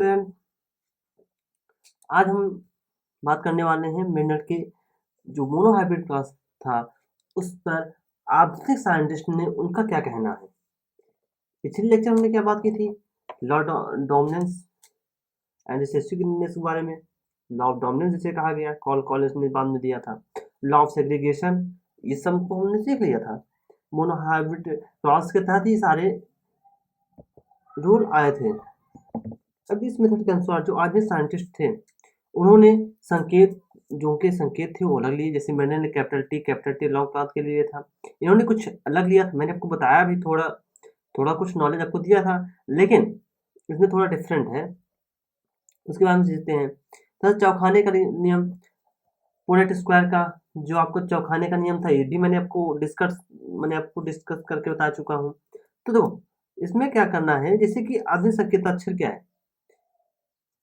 Student, आज हम बात करने वाले हैं मेंडल के जो मोनोहाइब्रिड क्लास था उस पर आधुनिक साइंटिस्ट ने उनका क्या कहना है। पिछले लेक्चर हमने क्या बात की थी, लॉ डोमिनेंस एंड रिसेसिव के बारे में। लॉ ऑफ डोमिनेंस जिसे कहा गया, कॉलेज ने बाद में दिया था। लॉ ऑफ सेग्रीगेशन, ये सब को हमने सीख लिया था। मोनोहाइब्रिड क्लास के तहत ही सारे रूल आए थे। अब इस मेथड के अनुसार जो आधुनिक साइंटिस्ट थे उन्होंने संकेत, जो उनके संकेत थे वो अलग लिए। जैसे मैंने कैपिटल टी लॉन्ग क्लास के लिए था, इन्होंने कुछ अलग लिया था। मैंने आपको बताया भी, थोड़ा कुछ नॉलेज आपको दिया था, लेकिन इसमें थोड़ा डिफरेंट है। उसके बाद हम सीखते हैं तो चौखाने का नियम, पुनेट स्क्वायर का जो आपको चौखाने का नियम था, ये भी मैंने आपको डिस्कस करके बता चुका हूँ। तो देखो इसमें क्या करना है, जैसे कि आधुनिक संकेताक्षर क्या है,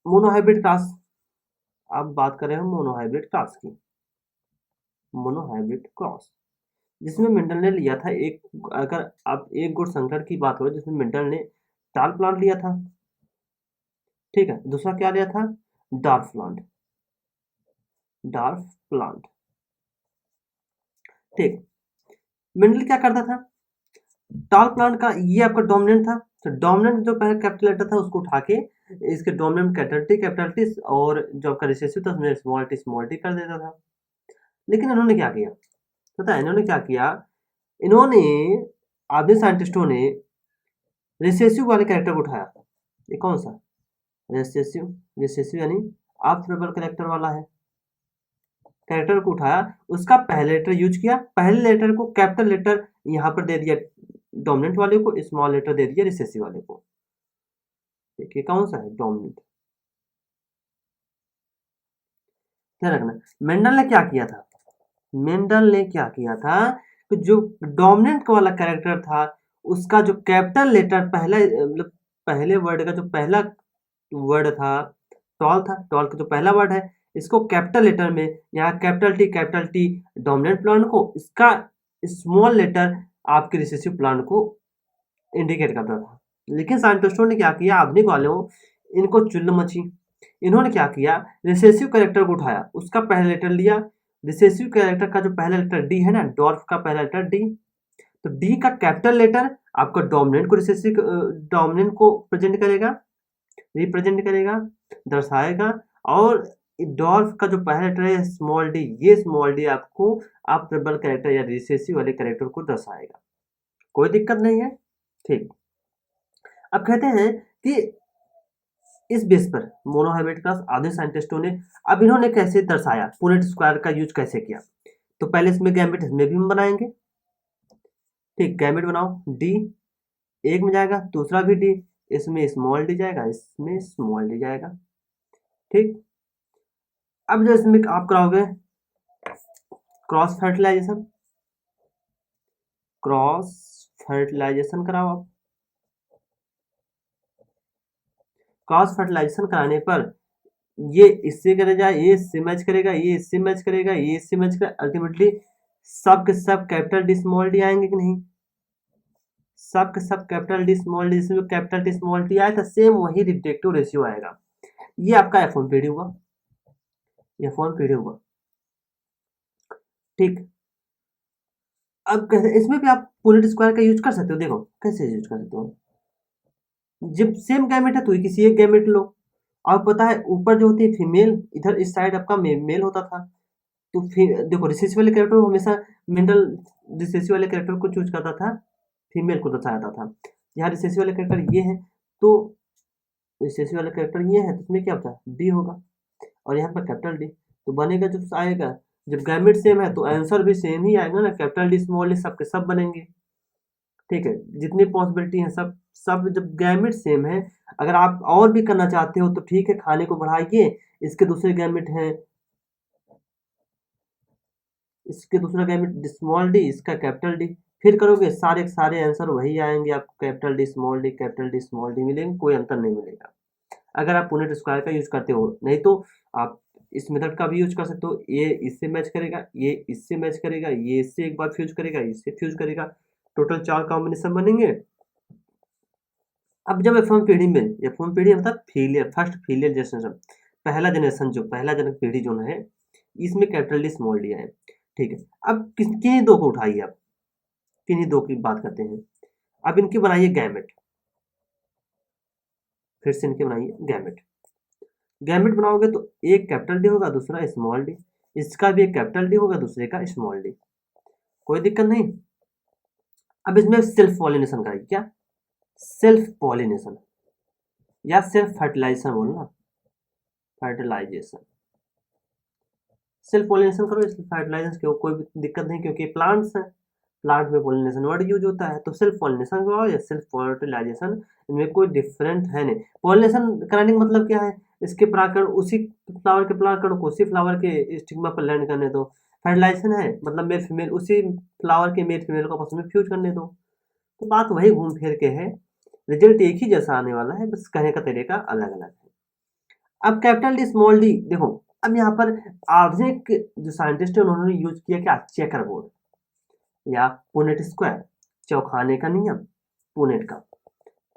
मोनोहाइब्रिड क्लास। अब बात करें हम मोनोहाइब्रिड क्लास की, मोनोहाइब्रिड क्रॉस जिसमें मेंडल ने लिया था एक, अगर आप एक गुण संकर की बात करो जिसमें मेंडल ने टाल प्लांट लिया था, ठीक है। दूसरा क्या लिया था, डार्फ प्लांट, ठीक। मेंडल क्या करता था, टाल प्लांट का ये आपका डोमिनेंट था, तो डोमिनेंट जो पहले कैपिटल लेटर था उसको उठा के इसके डोमिनेंट कैपिटल टी और जो आपका रिसेसिव था उसमें स्मॉल टी कर देता था। लेकिन इन्होंने क्या किया पता है, इन्होंने क्या किया, इन्होंने आधुनिक साइंटिस्टों ने रिसेसिव वाले कैरेक्टर को उठाया। ये कौन सा, रिसेसिव यानी ऑब्जर्वेबल कैरेक्टर वाला है, कैरेक्टर को उठाया, उसका पहले लेटर यूज किया, पहले लेटर को कैपिटल लेटर यहाँ पर दे दिया डोमिनेंट वाले को, स्मॉल लेटर दे दिया रिसेसिव वाले को। देखिए कौन सा है, डोमिनेंट। ध्यान रखना मेंडल ने क्या किया था, मेंडल ने क्या किया था कि जो डोमिनेंट वाला कैरेक्टर था उसका जो कैपिटल लेटर पहला, मतलब पहले वर्ड का जो पहला वर्ड था टॉल था, टॉल का जो पहला वर्ड है इसको कैपिटल लेटर में, यहाँ कैपिटल टी डोमिनेंट प्लांट को, इसका स्मॉल लेटर आपके रिसेसिव प्लांट को इंडिकेट करता था। लेकिन साइंटिस्टों ने क्या किया, आधुनिक वालों, इनको चुल्ल मची। इन्होंने क्या किया, रिसेसिव कैरेक्टर को उठाया, उसका पहला लेटर लिया, रिसेसिव कैरेक्टर का जो पहला लेटर डी है ना, डॉर्फ का पहला लेटर डी, तो डी का कैपिटल लेटर आपका डोमिनेंट को डोमिनेंट को रिप्रेजेंट करेगा, दर्शाएगा। और डॉर्फ का जो पहला लेटर है स्मॉल डी, ये स्मॉल डी आपको ऑब्जर्वेबल कैरेक्टर या रिसेसिव वाले कैरेक्टर को दर्शाएगा। कोई दिक्कत नहीं है, ठीक। अब कहते हैं कि इस बेस पर मोनोहाइब्रिड क्लास आधुनिक साइंटिस्टों ने, अब इन्होंने कैसे दर्शाया, पुनेट स्क्वायर का यूज कैसे किया। तो पहले इसमें गैमेट, इसमें भी हम बनाएंगे, ठीक। गैमेट बनाओ, डी एक में जाएगा, दूसरा भी डी, इसमें स्मॉल डी जाएगा, इसमें स्मॉल डी जाएगा, ठीक। अब जो इसमें आप कराओगे क्रॉस फर्टिलाइजेशन कराओ आप। क्रॉस फर्टिलाइजेशन कराने पर ये इससे करेगा, ये इससे मैच करेगा, ये इससे मैच करेगा, ये इससे मैच करेगा, अल्टीमेटली सब के सब कैपिटल डी स्मॉल डी आएंगे कि नहीं, सब के सब कैपिटल डी स्मॉल डी, इसमें कैपिटल डी स्मॉल डी आया था, सेम वही रिफ्लेक्टिव रेशियो आएगा। ये आपका F1 हुआ, F1 हुआ, ठीक। अब कैसे, इसमें भी आप पुनेट स्क्वायर का यूज कर सकते हो। देखो कैसे यूज कर सकते हो, जब सेम गैमेट है तो किसी एक गैमेट लो, और पता है ऊपर जो होती है फीमेल, इधर इस साइड आपका मेल होता था, तो फिर देखो रिसेसिव वाले कैरेक्टर हमेशा मेंडल रिसेसिव वाले कैरेक्टर को चूज करता था, फीमेल को दर्शाता था। यहाँ रिसेसिव वाले कैरेक्टर ये है, तो रिसेसिव वाला कैरेक्टर ये है, तो इसमें क्या होता है, डी होगा, और यहाँ पर कैपिटल डी, तो बनेगा जब आएगा, जब गैमेट सेम है तो आंसर भी सेम ही आएगा ना, कैपिटल डी स्मॉल डी सबके सब बनेंगे, ठीक है। जितनी पॉसिबिलिटी है सब सब जब गैमेट सेम है, अगर आप और भी करना चाहते हो तो ठीक है, खाने को बढ़ाइए, इसके दूसरे गैमेट हैं, इसके दूसरा गैमेट स्मॉल डी, इसका कैपिटल डी, फिर करोगे सारे सारे आंसर वही आएंगे आपको, कैपिटल डी स्मॉल डी मिलेंगे, कोई अंतर नहीं मिलेगा अगर आप पुनेट स्क्वायर का यूज करते हो। नहीं तो आप इस मेथड का भी यूज कर सकते हो, ये इससे मैच करेगा, ये इससे मैच करेगा, ये इससे एक बार फ्यूज करेगा, इससे फ्यूज करेगा, टोटल 4 कॉम्बिनेशन बनेंगे, अब जब F1 पीढ़ी में, F1 पीढ़ी मतलब फेलियर, फर्स्ट फेलियर जनरेशन, पहला जनरेशन, जो पहला जनक पीढ़ी जो है, इसमें कैपिटल डी स्मॉल डी है। ठीक है, अब किन्हीं दो को उठाइए, आप किन्हीं दो की बात करते हैं। अब इनकी बनाइए गैमेट, फिर से इनके बनाइए गैमेट। गैमेट बनाओगे तो एक कैपिटल डी होगा, दूसरा स्मॉल डी, इसका भी एक कैपिटल डी होगा, दूसरे का स्मॉल डी, कोई दिक्कत नहीं। अब इसमें सेल्फ पॉलिनेशन का, क्या सेल्फ पॉलिनेशन या सेल्फ फर्टिलाइजेशन बोलना, फर्टिलाइजेशन, सेल्फ पॉलिनेशन करो, फर्टिलाइजेशन की कोई भी दिक्कत नहीं, क्योंकि प्लांट्स हैं, प्लांट में पॉलिनेशन वर्ड यूज होता है। तो सेल्फ पॉलिनेशन करो या सेल्फ फर्टिलाइजेशन, इनमें कोई डिफरेंट है नहीं। पॉलिनेशन कराने का मतलब क्या है, इसके परागकण उसी फ्लावर के परागकण को उसी फ्लावर के स्टिग्मा पर लैंड करने दो। फर्टिलाइजेशन है मतलब मेल फीमेल उसी फ्लावर के मेल फीमेल को आपस में फ्यूज करने दो। तो बात वही घूम फिर के है, रिजल्ट एक ही जैसा आने वाला है, बस कहने का तरीका अलग अलग है। अब कैपिटल डी स्मॉल डी देखो, अब यहाँ पर आधुनिक जो साइंटिस्ट है उन्होंने यूज किया क्या, चेकर बोर्ड या पुनेट स्क्वायर, चौखाने का नियम, पुनेट का,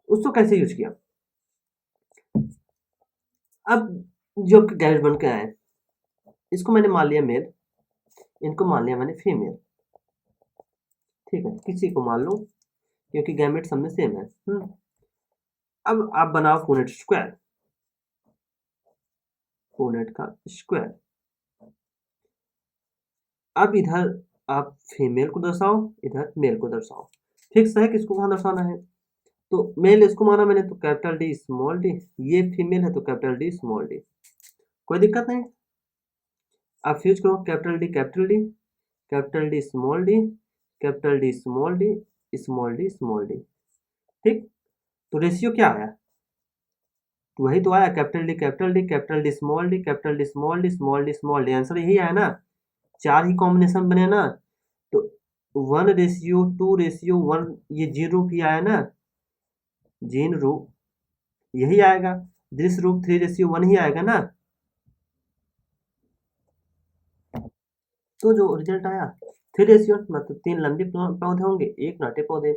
उसको कैसे यूज किया। अब जो गैमेट बन के आए, इसको मैंने मान लिया मेल, इनको मान लिया मैंने फीमेल, ठीक है, किसी को मान लो क्योंकि गैमेट सब में सेम है। अब आप बनाओ पुनेट स्क्वायर, पुनेट का स्क्वायर। अब इधर आप फीमेल को दर्शाओ, इधर मेल को दर्शाओ, फिक्स है किसको कहाँ दर्शाना है। तो मेल इसको माना मैंने तो कैपिटल डी स्मॉल डी, ये फीमेल है तो कैपिटल डी स्मॉल डी, कोई दिक्कत नहीं। आप फ्यूज करो capital D capital D, capital D small D, capital D small D, small D small D, ठीक। तो रेशियो क्या आया, तो वही तो आया, capital D capital D, capital D small D, capital D small D, small D small D, answer यही आया ना, चार ही कॉम्बिनेशन बने ना। तो 1:2:1, ये जीरो भी आया ना, जीन रूप यही आएगा, दृश्य रूप 3:1 ही आएगा ना। तो जो रिजल्ट आया 3:1, मतलब 3 लंबे पौधे होंगे, 1 नाटे पौधे।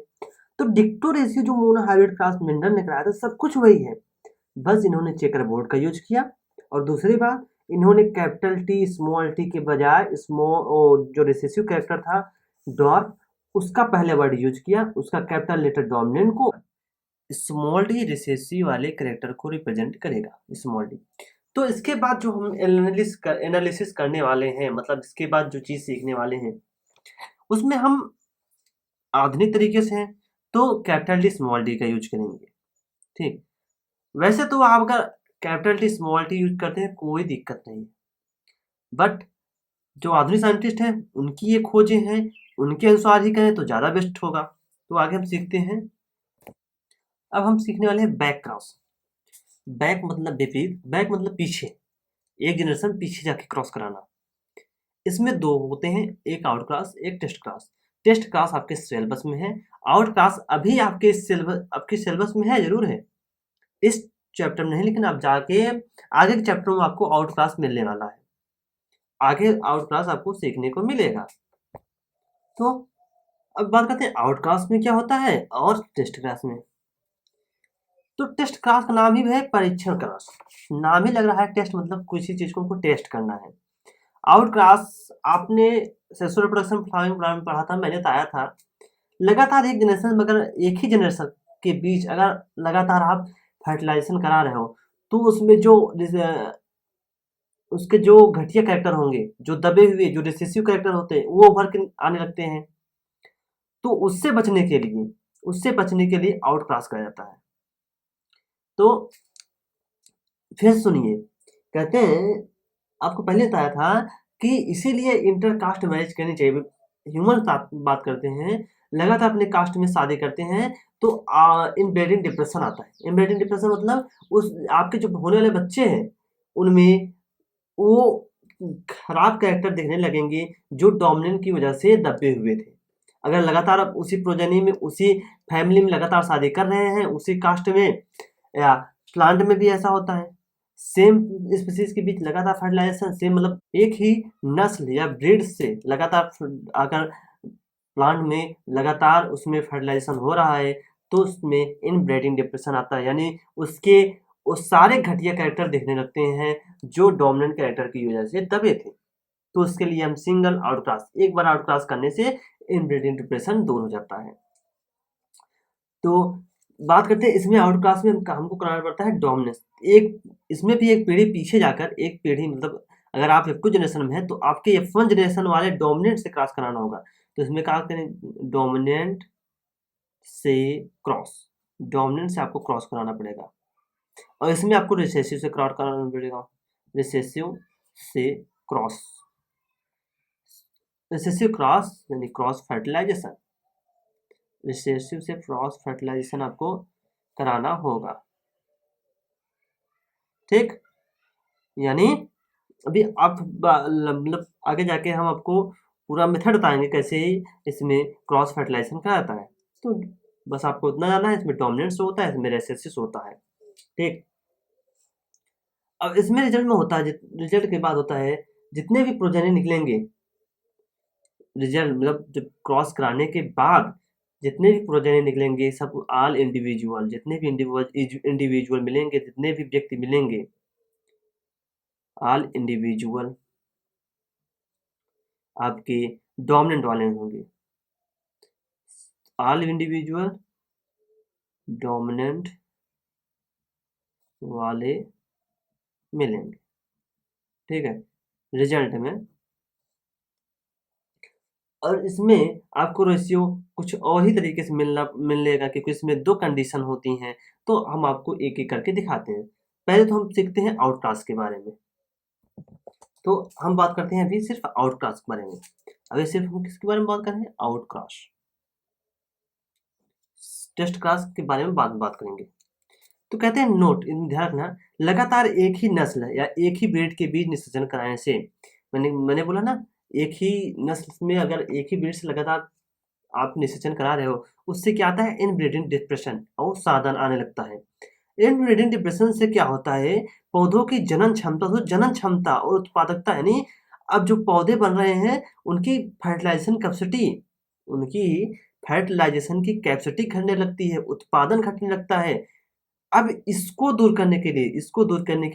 तो डिक्टो रेशियो जो मोनोहाइब्रिड क्रॉस मिंडर ने कराया था, सब कुछ वही है, बस इन्होंने चेकर बोर्ड का यूज किया। और दूसरी बात, इन्होंने कैपिटल टी स्मॉल टी के बजाय स्मॉल जो रिसेसिव कैरेक्टर था डॉर्फ, उसका पहले वर्ड यूज किया, उसका कैपिटल लेटर डोमिनेंट को, स्मॉल डी रिसेसिव वाले कैरेक्टर को रिप्रेजेंट करेगा, स्मॉल डी। तो इसके बाद जो हम एनालिसिस करने वाले हैं, मतलब इसके बाद जो चीज़ सीखने वाले हैं, उसमें हम आधुनिक तरीके से हैं तो कैपिटल डी स्मॉल डी का यूज करेंगे, ठीक। वैसे तो आप अगर capital T small T use करते हैं कोई दिक्कत नहीं, बट जो आधुनिक साइंटिस्ट हैं उनकी ये खोजें हैं, उनके अनुसार ही करें तो ज़्यादा बेस्ट होगा। तो आगे हम सीखते हैं, अब हम सीखने वाले हैं बैक क्रॉस। बैक मतलब विपरीत, बैक मतलब पीछे, एक जनरेशन पीछे जाके क्रॉस कराना। इसमें दो होते हैं, एक आउट क्रॉस, एक टेस्ट क्रॉस। टेस्ट क्रॉस आपके सिलेबस में है, आउट क्रॉस अभी आपके सिलेबस में है, जरूर है, इस चैप्टर में नहीं, लेकिन आप जाके आगे के चैप्टर में आपको आउट क्रॉस मिलने वाला है, आगे आउट क्रॉस आपको सीखने को मिलेगा। तो अब बात करते हैं आउट क्रॉस में क्या होता है और टेस्ट क्रॉस में। तो टेस्ट क्रॉस का नाम ही है परीक्षण क्रॉस, नाम ही लग रहा है टेस्ट, मतलब किसी चीज को हमको टेस्ट करना है। आउट क्रॉस आपने सेक्सुअल रिप्रोडक्शन फ्लावरिंग प्लांट में पढ़ा था, मैंने बताया था, लगातार एक जनरेशन, मगर एक ही जनरेशन के बीच अगर लगातार आप फर्टिलाइजेशन करा रहे हो तो उसमें जो उसके जो घटिया कैरेक्टर होंगे, जो दबे हुए जो रिसेसिव कैरेक्टर होते हैं वो उभर के आने लगते हैं। तो उससे बचने के लिए आउट क्रॉस करा जाता है। तो फिर सुनिए, कहते हैं आपको पहले बताया था कि इसीलिए इंटरकास्ट मैरिज करनी चाहिए। ह्यूमन बात करते हैं, लगातार अपने कास्ट में शादी करते हैं तो इनब्रीडिंग डिप्रेशन आता है। इनब्रीडिंग डिप्रेशन मतलब उस आपके जो होने वाले बच्चे हैं उनमें वो खराब कैरेक्टर दिखने लगेंगे जो डोमिनेंट की वजह से दबे हुए थे। अगर लगातार आप उसी प्रोजेनी में, उसी फैमिली में लगातार शादी कर रहे हैं, उसी कास्ट में, या प्लांट में भी ऐसा होता है, सेम स्पीसीज के बीच लगातार फर्टिलाइजेशन, सेम मतलब एक ही नस्ल या ब्रीड से लगातार अगर प्लांट में लगातार उसमें फर्टिलाइजेशन हो रहा है तो उसमें इनब्रीडिंग डिप्रेशन आता है, यानी उसके वो सारे घटिया कैरेक्टर दिखने लगते हैं जो डोमिनेंट कैरेक्टर की वजह से दबे थे। तो उसके लिए हम सिंगल आउटक्लास, एक बार आउटक्लास करने से इनब्रीडिंग डिप्रेशन दूर हो जाता है। तो बात करते हैं इसमें आउटक्लास में हमको कराना पड़ता है डोमिनेंस। एक इसमें भी एक पीढ़ी पीछे जाकर, एक पीढ़ी मतलब अगर आप F2 जनरेशन में है तो आपके F1 जनरेशन वाले डोमिनेंट से क्रॉस कराना होगा। तो इसमें क्या करें, डोमिनेंट से क्रॉस, डोमिनेंट से आपको क्रॉस कराना पड़ेगा। और इसमें आपको रिसेसिव से क्रॉस कराना पड़ेगा, रिसेसिव से क्रॉस, रिसेसिव क्रॉस यानी क्रॉस फर्टिलाइजेशन, रिसेसिव से क्रॉस फर्टिलाइजेशन आपको कराना होगा। ठीक, यानी अभी आप मतलब आगे जाके हम आपको पूरा मेथड बताएंगे कैसे इसमें क्रॉस फर्टिलाइजेशन कराता है। तो बस आपको इतना जानना है, इसमें डोमिनेंस होता है, इसमें रेसेसिस होता है। ठीक, अब इसमें रिजल्ट में होता है, रिजल्ट के बाद होता है जितने भी प्रोजेनी निकलेंगे, रिजल्ट मतलब जब क्रॉस कराने के बाद जितने भी प्रोजेनी निकलेंगे सब ऑल इंडिविजुअल, जितने भी इंडिविजुअल मिलेंगे, जितने भी व्यक्ति मिलेंगे, ऑल इंडिविजुअल आपके डोमिनेंट वाले होंगे, ऑल इंडिविजुअल डोमिनेंट वाले मिलेंगे। ठीक है, रिजल्ट में। और इसमें आपको रेशियो कुछ और ही तरीके से मिलेगा, क्योंकि इसमें दो कंडीशन होती हैं। तो हम आपको एक एक करके दिखाते हैं। पहले तो हम सीखते हैं आउटक्लास के बारे में। तो हम बात करते हैं अभी सिर्फ आउटक्लास के बारे में। अभी सिर्फ हम किसके बारे में बात कर रहे हैं, आउटक्लास। टेस्ट क्लास के बारे में बात करेंगे। तो कहते हैं नोट, ध्यान रखना, लगातार एक ही नस्ल या एक ही ब्रीड के बीच निषेचन कराने से, मैंने बोला ना, एक ही नस्ल में अगर एक ही ब्रीड से लगातार आप निषेचन करा रहे हो, उससे क्या आता है, इनब्रीडिंग डिप्रेशन और साधन आने लगता है। इनब्रीडिंग डिप्रेशन से क्या होता है, पौधों की जनन क्षमता और उत्पादकता, यानी अब जो पौधे बन रहे हैं उनकी फर्टिलाइजेशन कैपेसिटी, उनकी फर्टिलाइजेशन की कैपेसिटी घटने लगती है, उत्पादन घटने लगता है। अब इसको दूर करने के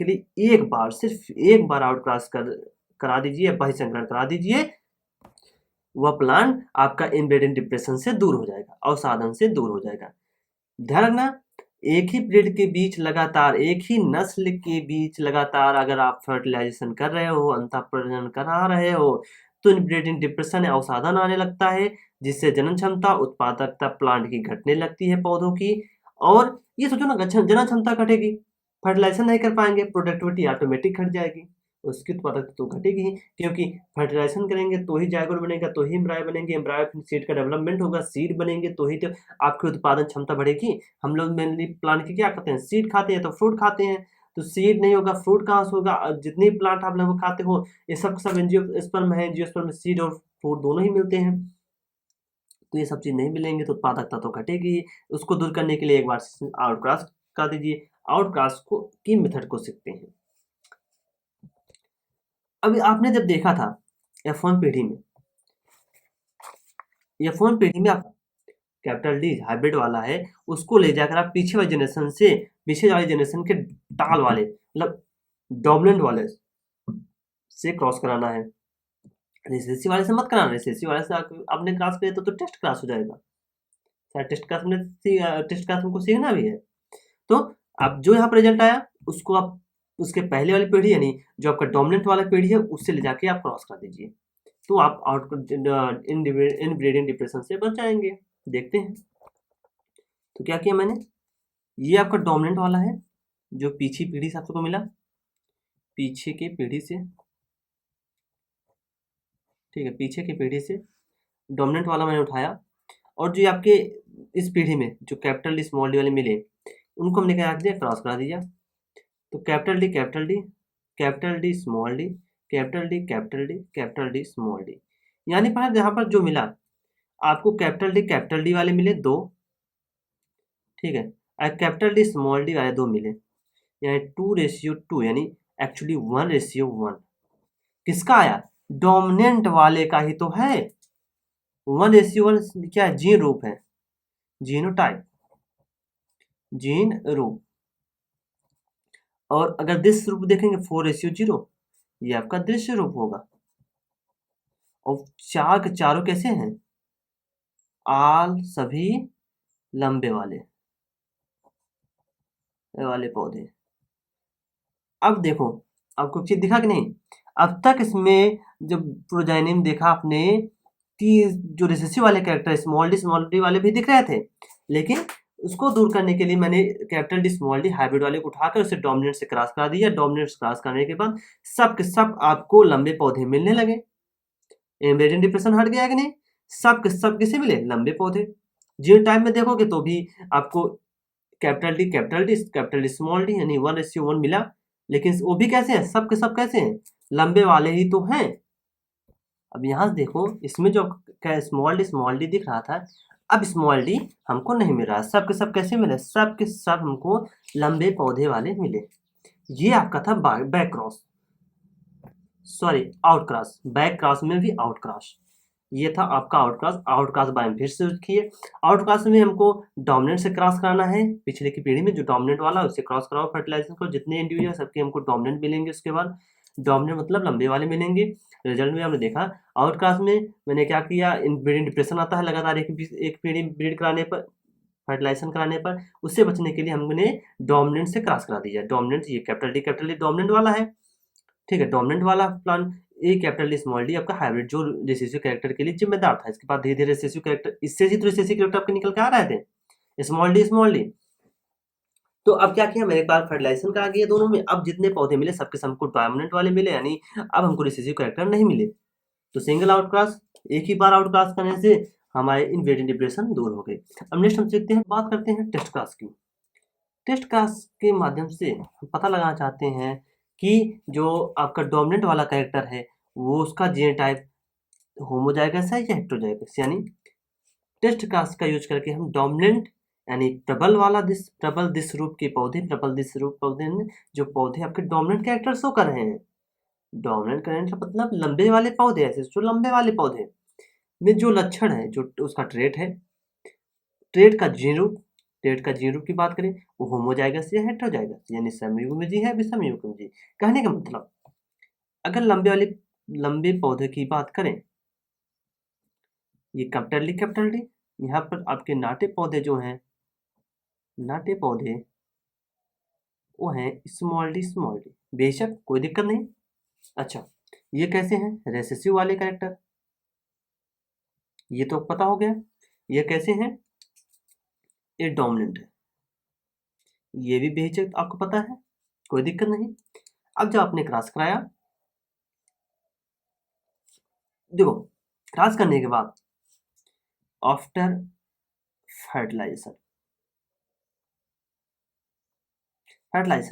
लिए, एक बार, सिर्फ एक बार आउटक्रॉस करा दीजिए, बहिर्संकरण करा दीजिए, वह प्लांट आपका इनब्रीडिंग डिप्रेशन से दूर हो जाएगा, अवसादन से दूर हो जाएगा। ध्यान रखना, एक ही ब्रीड के बीच लगातार, एक ही नस्ल के बीच लगातार अगर आप फर्टिलाइजेशन कर रहे हो, अंतःप्रजनन करा रहे हो, तो इनब्रीडिंग डिप्रेशन अवसादन आने लगता है, जिससे जनन क्षमता, उत्पादकता प्लांट की घटने लगती है, पौधों की। और ये सोचो ना, जनन क्षमता घटेगी, फर्टिलाइजेशन नहीं कर पाएंगे, प्रोडक्टिविटी ऑटोमेटिक घट जाएगी, उसकी उत्पादकता तो घटेगी ही, क्योंकि फर्टिलाइजेशन करेंगे तो ही जायगोट बनेगा, तो ही एम्ब्रायो बनेंगे, एम्ब्रायो फिर सीड का डेवलपमेंट होगा, सीड बनेंगे तो ही तो आपकी उत्पादन क्षमता बढ़ेगी। हम लोग मेनली प्लांट की क्या करते हैं, सीड खाते हैं तो फ्रूट खाते हैं, तो सीड नहीं होगा फ्रूट कहाँ से होगा। जितने प्लांट आप लोग खाते हो ये सब एंजियोस्पर्म है, एंजियोस्पर्म में सीड और फ्रूट दोनों ही मिलते हैं। तो ये सब चीज़ नहीं मिलेंगे तो उत्पादकता तो घटेगी। उसको दूर करने के लिए एक बार आउटक्रॉस कर दीजिए। आउटक्रॉस को की मेथड को सीखते हैं। अभी आपने जब देखा था F1 पीढ़ी में, F1 पीढ़ी में आप कैपिटल डी हाइब्रिड वाला है, उसको ले जाकर आप पीछे वाले जनरेशन के टाल वाले मतलब डोमिनेंट वाले से क्रॉस कराना है। रिसेसिव वाले से मत कराना, रिसेसिव वाले से आपने क्रॉस किया तो टेस्ट क्लास हो जाएगा। टेस्ट क्लास हमको सीखना भी है। तो अब जो यहाँ पर रिजल्ट आया उसको आप उसके पहले वाली पीढ़ी, यानी जो आपका डोमिनेंट वाला पीढ़ी है, उससे ले जाके आप क्रॉस कर दीजिए, तो आप इनब्रीडिंग डिप्रेशन से बच जाएंगे। देखते हैं। तो क्या किया मैंने, ये आपका डोमिनेंट वाला है जो पीछे पीढ़ी से आपको मिला, पीछे के पीढ़ी से, ठीक है, पीछे की पीढ़ी से डोमिनेंट वाला मैंने उठाया, और जो आपके इस पीढ़ी में जो कैपिटल डी स्मॉल डी वाले मिले, उनको हमने क्या रख दिया, क्रॉस करा दिया। तो capital D capital D, capital D small D, capital D capital D, capital D small D, यानी पर यहाँ पर जो मिला आपको कैपिटल डी वाले मिले 2, ठीक है, और कैपिटल डी स्मॉल डी वाले 2 मिले, यानी 2:2, यानी एक्चुअली 1:1। किसका आया, डोमिनेंट वाले का ही तो है। 1:1 क्या है, जीन रूप है, जीनोटाइप। जीन रूप। और अगर दृश्य रूप देखेंगे 4:0, ये आपका दृश्य रूप होगा। और चार के चारों कैसे हैं? आल, सभी, लंबे वाले पौधे। अब देखो, आपको चीज दिखा कि नहीं? अब तक इसमें जब प्रोजाइनी में देखा आपने कि जो रिसेसिव वाले कैरेक्टर स्मॉल डी वाले भी दिख रहे थे, लेकिन उसको दूर करने के लिए मैंने capital D small D hybrid वाले को उठाकर उसे डोमिनेंट से क्रॉस करा दिया। डोमिनेंट से क्रॉस करने के बाद सब के सब आपको लंबे पौधे मिलने लगे। एम्बेडेड डिप्रेशन हट गया कि नहीं? सब के सब किसे मिले? लंबे पौधे। जीरो टाइप में देखोगे तो भी आपको कैपिटल डी स्मॉल डी यानी 1:1 मिला। लेकिन वो भी कैसे हैं? सब के सब कैसे हैं? लंबे वाले ही तो हैं। अब यहाँ से देखो, इसमें जो स्मॉल डी दिख रहा था, अब स्मॉल डी हमको नहीं मिल रहा। सब के सब कैसे मिले? सब के सब हमको लंबे पौधे वाले मिले। ये आपका था back cross, sorry out cross. Back cross में भी आउट क्रॉस। ये था आपका आउट क्रॉस बाय फिर से किए। आउट क्रॉस में हमको डोमिनेंट से क्रॉस कराना है। पिछले की पीढ़ी में जो डोमिनेंट वाला उससे क्रॉस कराओ फर्टिलाइजेशन को। जितने इंडिविजुअल सबके हमको डोमिनेंट मिलेंगे। उसके बाद डोमिनेंट मतलब लंबे वाले मिलेंगे। रिजल्ट में हमने देखा आउट क्रॉस में मैंने क्या किया, ब्रीडिंग डिप्रेशन आता है लगातार एक पीढ़ी ब्रीड कराने पर, फर्टिलाइजेशन कराने पर। उससे बचने के लिए हमने डोमिनेंट से क्रॉस करा दिया। डोमिनेंट ये कैपिटल डी डोमिनेंट वाला है, ठीक है। डोमिनेंट वाला plan A capital D small D आपका हाइब्रिड जो रिसेसिव कैरेक्टर के लिए जिम्मेदार था। इसके बाद धीरे धीरे रिसेसिव कैरेक्टर, इससे ही तो रिसेसिव कैरेक्टर आपके निकल के आ रहे थे, स्मॉल डी। तो अब क्या किया, मैंने एक बार फर्टिलाइजेशन करा दिया दोनों में। अब जितने पौधे मिले सबके सबको डोमिनेंट वाले मिले, यानी अब हमको रिसेसिव कैरेक्टर नहीं मिले। तो सिंगल आउट क्रॉस, एक ही बार आउट क्रॉस करने से हमारे इनब्रीडिंग डिप्रेशन दूर हो गए। अब नेक्स्ट हम सीखते हैं, बात करते हैं टेस्ट क्रॉस की। टेस्ट क्रॉस के माध्यम से हम पता लगाना चाहते हैं कि जो आपका डोमिनेंट वाला कैरेक्टर है वो उसका जीनोटाइप होमोजाइगस है या हेटेरोजाइगस। यानी टेस्ट क्रॉस का यूज करके हम डोमिनेंट यानी प्रबल दिश रूप के पौधे, प्रबल दिश रूप पौधे जो पौधे आपके डोमिनेंट कैरेक्टर शो कर रहे हैं। डोमिनेंट कैरेक्टर मतलब लंबे वाले पौधे, ऐसे जो लंबे वाले पौधे में जो लक्षण है, जो उसका ट्रेट है, ट्रेट का जीन रूप की बात करें वो होमोजाइगस या हेटेरोजाइगस, यानी समयुग्मजी है विषम युग्मजी। कहने का मतलब अगर लंबे पौधे की बात करें, ये कैपिटल डी, यहाँ पर आपके नाटे पौधे जो हैं, नाटे पौधे वो हैं स्मॉल डी। बेशक कोई दिक्कत नहीं। अच्छा, ये कैसे हैं? रेसेसिव वाले कैरेक्टर, ये तो पता हो गया। ये कैसे हैं? ये डोमिनेंट है, ये भी बेशक आपको पता है, कोई दिक्कत नहीं। अब जब आपने क्रॉस कराया, देखो क्रॉस करने के बाद आफ्टर फर्टिलाइजेशन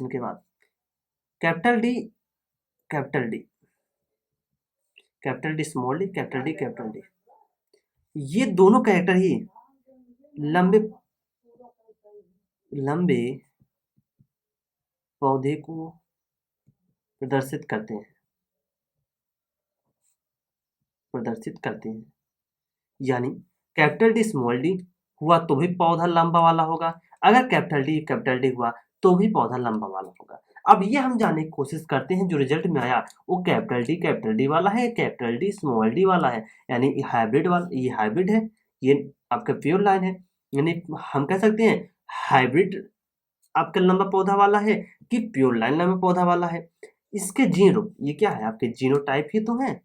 के बाद कैपिटल डी स्मॉल डी, ये दोनों कैरेक्टर ही लंबे पौधे को प्रदर्शित करते हैं। यानी कैपिटल डी स्मॉल डी हुआ तो भी पौधा लंबा वाला होगा, अगर कैपिटल डी हुआ तो भी पौधा लंबा वाला होगा। अब ये हम जानने की कोशिश करते हैं जो रिजल्ट में आया वो कैपिटल डी वाला है, कैपिटल डी स्मॉल डी वाला है, यानी ये हाइब्रिड है, ये आपका प्योर लाइन है। यानी हम कह सकते हैं हाइब्रिड आपका लंबा पौधा वाला है कि प्योर लाइन लंबा पौधा वाला है। इसके जीन रूप ये क्या है? आपके जीनोटाइप ही तो है,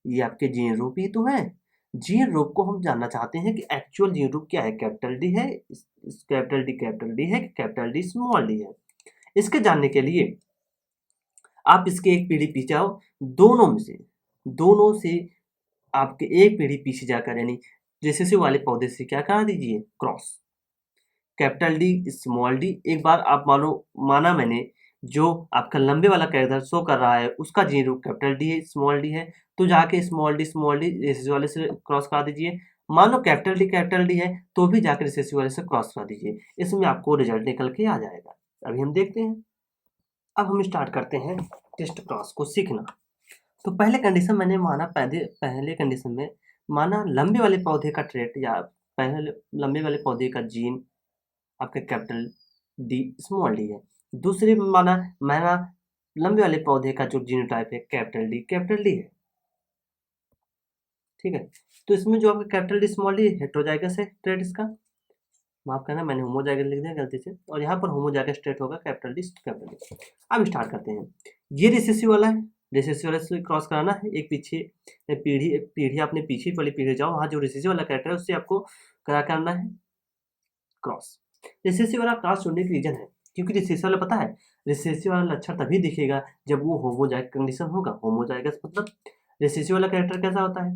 ये आपके जीन रूप ही तो है। जीन रूप को हम जानना चाहते हैं कि एक्चुअल जीन रूप क्या है, कैपिटल डी है, कैपिटल डी है कि कैपिटल डी स्मॉल डी है। इसके जानने के लिए आप इसके एक पीढ़ी पीछे आओ, दोनों से आपके एक पीढ़ी पीछे जाकर, यानी रिसेसिव वाले पौधे से क्या करा दीजिए, cross. Capital D small D, एक बार आप माना मैंने जो आपका लंबे वाला कैरेक्टर शो कर रहा है उसका जीन रूप कैपिटल डी है, स्मॉल डी है, तो जाके स्मॉल डी रिसेसिव वाले से क्रॉस करा दीजिए। मानो कैपिटल डी है तो भी जाकर रिसेसिव वाले से क्रॉस करा दीजिए, इसमें आपको रिजल्ट निकल के आ जाएगा। अभी हम देखते हैं। अब हम स्टार्ट करते हैं टेस्ट क्रॉस को सीखना। तो पहले कंडीशन में माना लंबे वाले पौधे का ट्रेट या पहले लंबे वाले पौधे का जीन आपका कैपिटल डी स्मॉल डी है। दूसरी माना माना लंबे वाले पौधे का जो जीनोटाइप है कैपिटल डी है। ठीक है, तो इसमें जो आपका capital D small D heterozygous है ट्रेट इसका, माफ करना मैंने होमोजाइगस लिख दिया गलती से, और यहाँ पर होमोजाइगस ट्रेट होगा कैपिटल डी। अब स्टार्ट करते हैं। ये रिसेसिव वाला है, रिसेसिव वाले से क्रॉस कराना है, एक पीछे पीढ़ी अपने पीछे वाली पीढ़ी जाओ, वहाँ जो रिसेसिव वाला कैरेक्टर है उससे आपको करना है क्रॉस। रिसेसिव वाला क्रॉस छोड़ने की रीजन है क्योंकि रिसेसिव वाला पता है, रिसेसिव वाला लक्षण तभी दिखेगा जब वो होमोजाइगस कंडीशन होगा। होमोजाइगस मतलब रिसेसिव वाला कैरेक्टर कैसा होता है,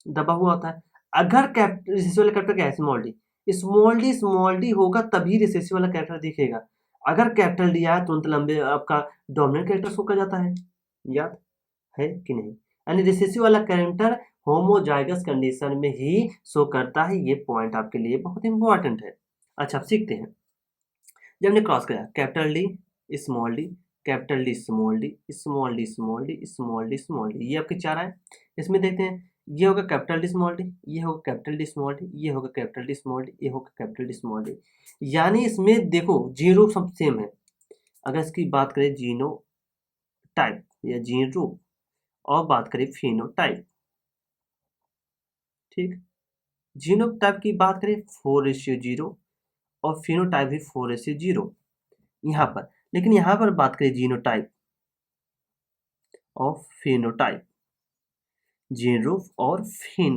दबा हुआ होता है। अगर रिसेसिव वाला कैरेक्टर क्या है, स्मॉल डी होगा तभी रिसेसिव वाला कैरेक्टर दिखेगा। अगर कैपिटल डी आया तुरंत लंबे आपका डोमिनेंट कैरेक्टर शो कर जाता है, याद है कि नहीं। यानी रिसेसिव वाला कैरेक्टर होमोजाइगस कंडीशन में ही शो करता है, ये पॉइंट आपके लिए बहुत इंपॉर्टेंट है। अच्छा, अब सीखते हैं। जब हमने क्रॉस किया capital D small D, capital D small D, small D small D, small D small D, ये आपके चार आए। इसमें देखते हैं, ये होगा कैपिटल डी स्मॉल डी, ये होगा कैपिटल डी स्मॉल डी, ये होगा कैपिटल डी स्मॉल डी, ये होगा कैपिटल डी स्मॉल डी। यानी इसमें देखो जीन रूप सब सेम है। अगर इसकी बात करें जीनो टाइप या जीन रूप और बात करें फिनोटाइप, ठीक, जीनोटाइप की बात करें 4:0 और फिनोटाइप भी 4:0 यहाँ पर। लेकिन यहाँ पर बात करें जीनोटाइप और फिनोटाइप, जीन रूप और फिन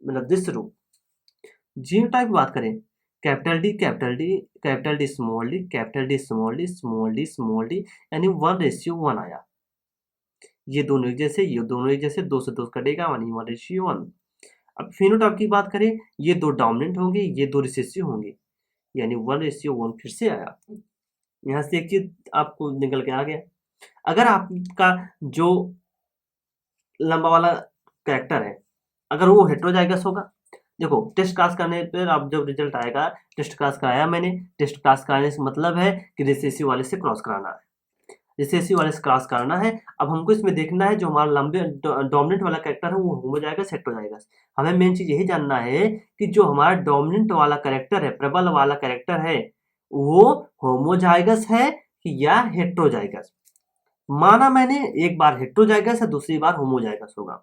मतलब दिस रूप। जीनोटाइप की बात करें capital D capital D capital D small D capital D small D small D small D, यानी 1:1 आया। ये दोनों एक जैसे, ये दोनों एक जैसे, 2 से 2 कटेगा, यानी 1:1। अब फिनोटाइप की बात करें, ये दो डोमिनेंट होंगे, ये दो रिसेसिव होंगे, यानी 1:1 फिर से आया। यहाँ से एक चीज आपको निकल के आ गया। अगर आपका जो लंबा वाला कैरेक्टर है अगर वो हेटेरोजाइगस होगा, देखो टेस्ट क्लास करने पर आप जब रिजल्ट आएगा, टेस्ट क्लास कराया मैंने, टेस्ट क्लास कराने से मतलब है कि रिसेसिव वाले से क्रॉस कराना है, रिसेसिव वाले से क्रॉस कराना है। अब हमको इसमें देखना है जो हमारा लंबे डोमिनेंट वाला कैरेक्टर है वो होमोजाइगस हेटेरोजाइगस। हमें मेन चीज यही जानना है कि जो हमारा डोमिनेंट वाला कैरेक्टर है, प्रबल वाला कैरेक्टर है, वो होमोजाइगस है या हेटेरोजाइगस। माना मैंने एक बार हेटेरोजाइगस है, दूसरी बार होमोजाइगस होगा,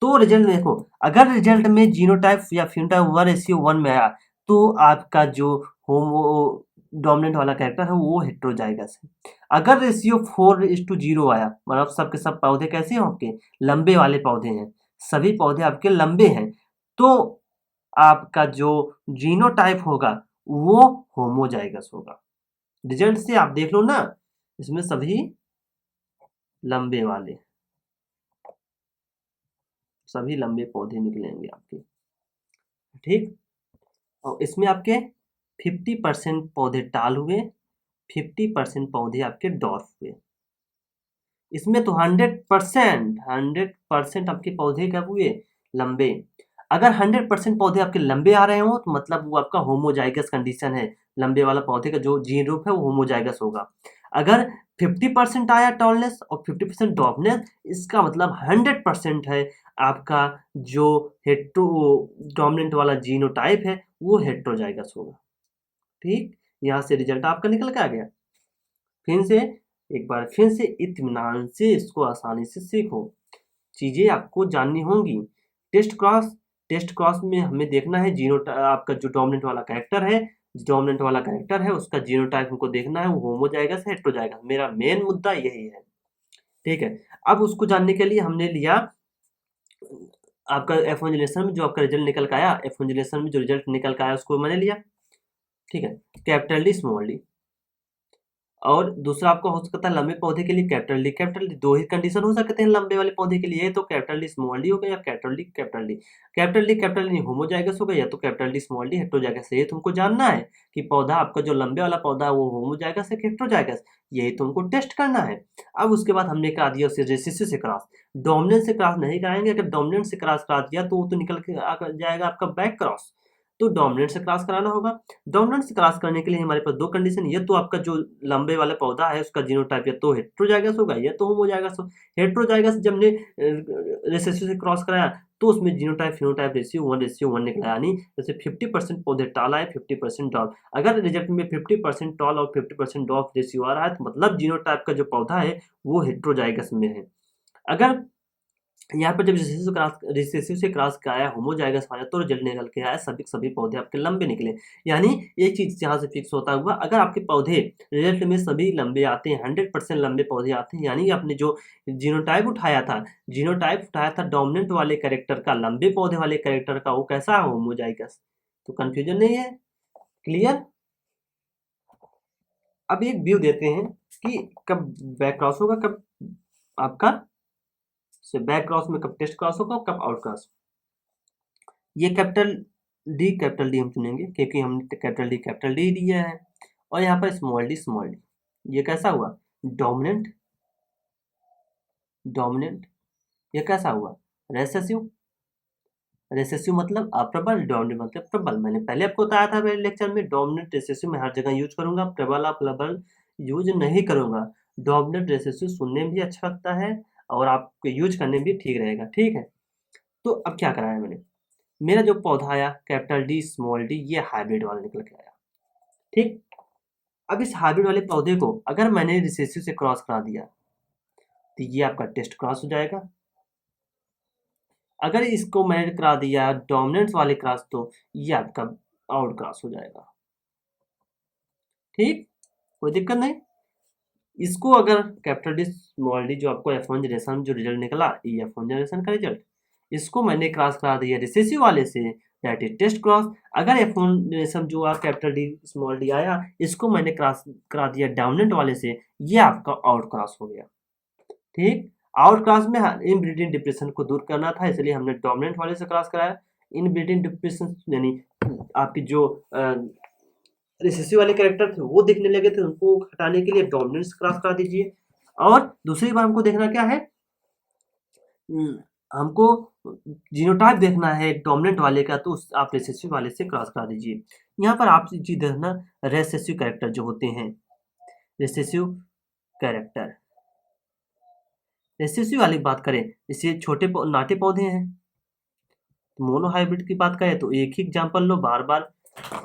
तो रिजल्ट देखो, अगर रिजल्ट में जीनोटाइप या फिनोटाइप 1:1 में आया तो आपका जो होमो डोमिनेंट वाला कैरेक्टर है वो हेटेरोजाइगस है। अगर रेशियो 4:0 आया, मतलब सबके सब पौधे कैसे हैं आपके, लंबे वाले पौधे हैं, सभी पौधे आपके लंबे हैं, तो आपका जो जीनोटाइप होगा वो होमोजाइगस होगा। रिजल्ट से आप देख लो ना, इसमें सभी लंबे वाले, सभी लंबे पौधे निकलेंगे आपके, ठीक। और इसमें आपके 50% पौधे टाल हुए, 50% पौधे आपके डॉर्फ हुए। इसमें तो 100% आपके पौधे कब हुए, लंबे। अगर 100% पौधे आपके लंबे आ रहे हो तो मतलब वो आपका होमोजाइगस कंडीशन है, लंबे वाला पौधे का जो जीन रूप है वो होमोजाइगस होगा। अगर 50% आया टॉलनेस और 50% डॉर्फनेस, इसका मतलब 100% है आपका जो हेट्रो डोमिनेंट वाला जीनोटाइप है वो हेटेरोजाइगस होगा, ठीक। यहाँ से रिजल्ट आपका निकल के आ गया। फिर से एक बार फिर से इत्मीनान से इसको आसानी से सीखो, चीजें आपको जाननी होंगी। टेस्ट क्रॉस में हमें देखना है आपका जो डोमिनेंट वाला कैरेक्टर है उसका जीनोटाइप हमको देखना है, वो होमोजाइगस है हेटेरोजाइगस, मेरा मेन मुद्दा यही है, ठीक है। अब उसको जानने के लिए हमने लिया आपका F1 रिलेशन में जो आपका रिजल्ट निकल के आया, F1 रिलेशन में जो रिजल्ट निकल के आया उसको मैंने लिया, ठीक है, कैपिटल डी स्मॉल डी। और दूसरा आपका हो सकता है लंबे पौधे के लिए कैपिटल डी, दो ही कंडीशन हो सकते हैं लंबे वाले पौधे के लिए, तो कैपिटल डी स्मॉल डी होगा या कैपिटल डी होमोजाइगस होगा या तो capital D small D heterozygous है। ये तुमको जानना है कि पौधा आपका जो लंबे वाला पौधा है वो होमोजाइगस है हेटेरोजाइगस, यही तुमको टेस्ट करना है। अब उसके बाद हमने करा दिया उसे रेसिसिव से क्रॉस, डोमिनेंट से क्रॉस नहीं कराएंगे, अगर डोमिनेंट से क्रॉस करा दिया तो वो तो निकल के जाएगा आपका बैक क्रॉस, तो डोमिनेंट से क्रॉस कराना होगा। डोमिनेंट से क्रॉस करने के लिए हमारे पास दो कंडीशन, ये तो आपका जो लंबे वाला पौधा है उसका जीनोटाइप या तो हेटेरोजाइगस होगा या तो होमोजाइगस हो। हेटेरोजाइगस जब हमने रेसेसिव से क्रॉस कराया तो उसमें जीनोटाइप फिनोटाइप रेशियो 1 निकला, यानी जैसे 50% पौधे टॉल आए, 50% डॉर्फ। अगर रिजल्ट में 50% टॉल और 50% डॉर्फ रेशियो आ रहा है तो मतलब जीनोटाइप का जो पौधा है वो हेटेरोजाइगस में है। अगर यहाँ पर जब रिसेसिव से क्रॉस कराया होमोजाइगस आया तो रिजल्ट निकल के आया सभी सभी पौधे आपके लंबे निकले। यानी एक चीज यहाँ से फिक्स होता हुआ, अगर आपके पौधे रिजल्ट में सभी लंबे आते हैं, 100% लंबे पौधे आते हैं, यानी आपने जो जीनोटाइप उठाया था डोमिनेंट वाले कैरेक्टर का, लंबे पौधे वाले कैरेक्टर का, वो कैसा है? होमोजाइगस। तो कंफ्यूजन नहीं है, क्लियर। अब एक व्यू देते हैं कि कब बैक क्रॉस होगा, कब आपका बैक क्रॉस में कब टेस्ट क्रॉस होगा, कब आउट क्रॉस। ये कैपिटल डी हम चुनेंगे क्योंकि हमने कैपिटल डी दिया है, और यहाँ पर स्मॉल डी। ये कैसा हुआ? डोमिनेंट। ये कैसा हुआ? रेसेसिव मतलब अप्रबल, डोमिनेंट मतलब प्रबल। मैंने पहले आपको बताया था मेरे लेक्चर में, डोमिनेंट रेसेसिव मैं हर जगह यूज करूंगा, प्रबल प्रबल यूज नहीं करूंगा। डोमिनेंट रेसेसिव सुनने में भी अच्छा लगता है और आपको यूज करने में भी ठीक रहेगा, ठीक है। तो अब क्या कराया मैंने, मेरा जो पौधा आया कैपिटल डी स्मॉल डी, ये हाइब्रिड वाला निकल के आया, ठीक। अब इस हाइब्रिड वाले पौधे को अगर मैंने रिसेसिव से क्रॉस करा दिया तो ये आपका टेस्ट क्रॉस हो जाएगा। अगर इसको मैंने करा दिया डोमिनेंट वाले क्रॉस तो ये आपका आउट क्रॉस हो जाएगा, ठीक, कोई दिक्कत नहीं। इसको अगर कैपिटल डी स्मॉल डी, जो आपको F1 जनरेशन जो रिजल्ट निकला, ये F1 जनरेशन का रिजल्ट, इसको मैंने क्रॉस करा दिया रिसेसिव वाले से, दैट इज टेस्ट क्रॉस। अगर F1 जनरेशन जो कैपिटल डी स्मॉल डी आया, इसको मैंने क्रॉस करा दिया डोमिनेंट वाले से, ये आपका आउट क्रॉस हो गया, ठीक। आउट क्रॉस में इनब्रीडिंग डिप्रेशन को दूर करना था, इसलिए हमने डोमिनेंट वाले से क्रॉस कराया। इनब्रीडिंग डिप्रेशन यानी आपकी जो रिसेसिव वाले कैरेक्टर थे वो दिखने लगे थे, उनको हटाने के लिए डोमिनेंट से क्रॉस करा दीजिए। और दूसरी बार हमको देखना क्या है, हमको जीनोटाइप देखना है डोमिनेंट वाले का, तो आप रिसेसिव वाले से क्रॉस करा दीजिए। यहाँ पर आप चीज देखना, रेसेसिव कैरेक्टर जो होते हैं, रेसेसिव कैरेक्टर, रेसेसिव वाली बात करें, जैसे छोटे नाटे पौधे हैं, मोनो हाइब्रिड की बात करें तो एक ही एग्जाम्पल लो बार बार,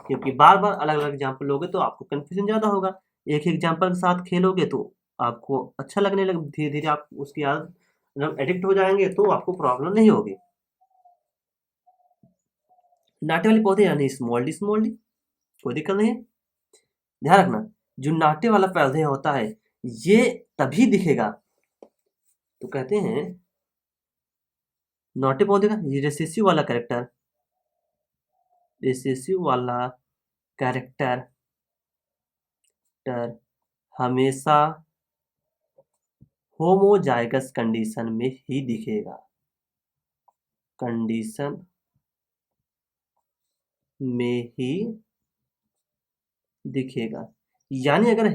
क्योंकि बार बार अलग अलग एग्जाम्पल लोगे तो आपको कंफ्यूजन ज़्यादा होगा। एक ही एग्जाम्पल के साथ खेलोगे तो आपको अच्छा लगने लगे, धीरे धीरे आप उसकी आदत जब एडिक्ट हो जाएंगे तो आपको प्रॉब्लम नहीं होगी। नाटे वाले पौधे यानी स्मॉल डी, कोई दिक्कत नहीं है। ध्यान रखना, जो नाटे वाला पौधे होता है ये तभी दिखेगा, तो कहते हैं नाटे पौधे का ये रेसेसिव वाला कैरेक्टर हमेशा होमोजाइगस कंडीशन में ही दिखेगा, यानी अगर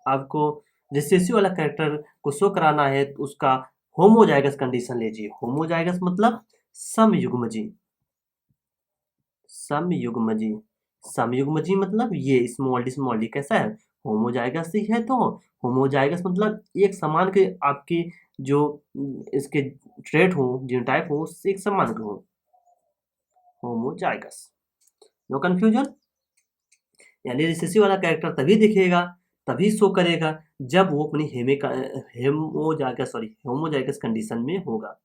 आपको रिसेसिव वाला कैरेक्टर को शो कराना है तो उसका होमोजाइगस कंडीशन लीजिए। होमोजाइगस मतलब समयुग्मजी मतलब ये स्मॉल डी कैसा है? होमोजाइगस ही है। तो होमोजाइगस मतलब एक समान के आपकी जो इसके ट्रेट हो, जीनोटाइप हो, उससे एक समान के हो, होमोजाइगस। No confusion. यानी रिसेसिव वाला कैरेक्टर तभी दिखेगा, तभी शो करेगा जब वो अपनी होमोजाइगस कंडीशन में होगा।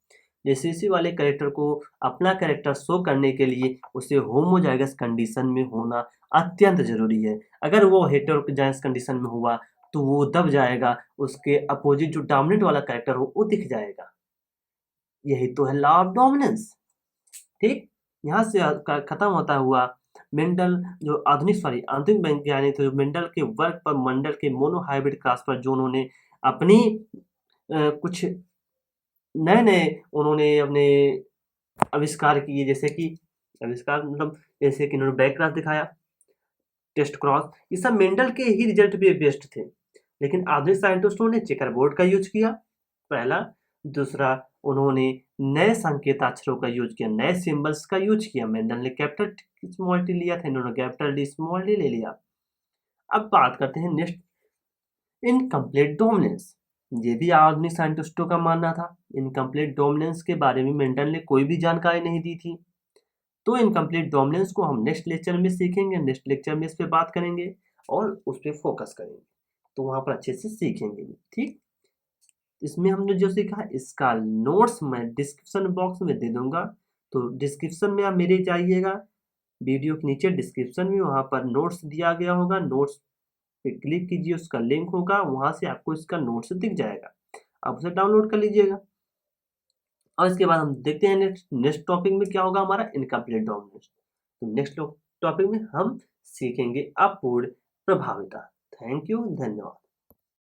रिसेसिव वाले कैरेक्टर को अपना कैरेक्टर शो करने के लिए उसे होमोजाइगस कंडीशन में होना अत्यंत जरूरी है। अगर वो हेटेरोजाइगस कंडीशन में हुआ तो वो दब जाएगा, उसके अपोजिट जो डोमिनेंट वाला कैरेक्टर हो वो दिख जाएगा। यही तो है लॉ ऑफ डोमिनेंस, ठीक। यहाँ से खत्म होता हुआ मेंडल जो आधुनिक वैज्ञानिक थे, मेंडल के वर्क पर, मंडल के मोनोहाइब्रिड क्रॉस पर जो उन्होंने अपनी कुछ नए उन्होंने अपने आविष्कार किए, जैसे कि आविष्कार मतलब जैसे कि उन्होंने बैक क्रॉस दिखाया, टेस्ट क्रॉस, ये सब मेंडल के ही रिजल्ट भी बेस्ट थे। लेकिन आधुनिक साइंटिस्टों ने चेकर बोर्ड का यूज किया, पहला। दूसरा, उन्होंने नए संकेताक्षरों का यूज किया, नए सिंबल्स का यूज किया। मेंडल ने कैपिटल स्मॉल टी लिया था, इन्होंने कैपिटल डी स्मॉल डी ले लिया। अब बात करते हैं नेक्स्ट, इनकम्प्लीट डोमिनेंस। ये भी आधुनिक साइंटिस्टों का मानना था। इनकम्प्लीट डोमिनेंस के बारे में मेंडल ने कोई भी जानकारी नहीं दी थी। तो इनकम्प्लीट डोमिनेंस को हम नेक्स्ट लेक्चर में सीखेंगे, नेक्स्ट लेक्चर में इस पे बात करेंगे और उस पर फोकस करेंगे, तो वहाँ पर अच्छे से सीखेंगे भी, ठीक। इसमें हमने जो सीखा इसका नोट्स मैं डिस्क्रिप्शन बॉक्स में दे दूंगा, तो डिस्क्रिप्शन में आप मेरे जाइएगा, वीडियो के नीचे डिस्क्रिप्शन में वहाँ पर नोट्स दिया गया होगा, नोट्स पे क्लिक कीजिए, उसका लिंक होगा, वहाँ से आपको इसका नोट्स दिख जाएगा, आप उसे डाउनलोड कर लीजिएगा। और इसके बाद हम देखते हैं नेक्स्ट नेक्स्ट टॉपिक में क्या होगा हमारा, इनकम्प्लीट डोमिनेंस। तो नेक्स्ट टॉपिक में हम सीखेंगे अपूर्ण प्रभाविता। थैंक यू, धन्यवाद।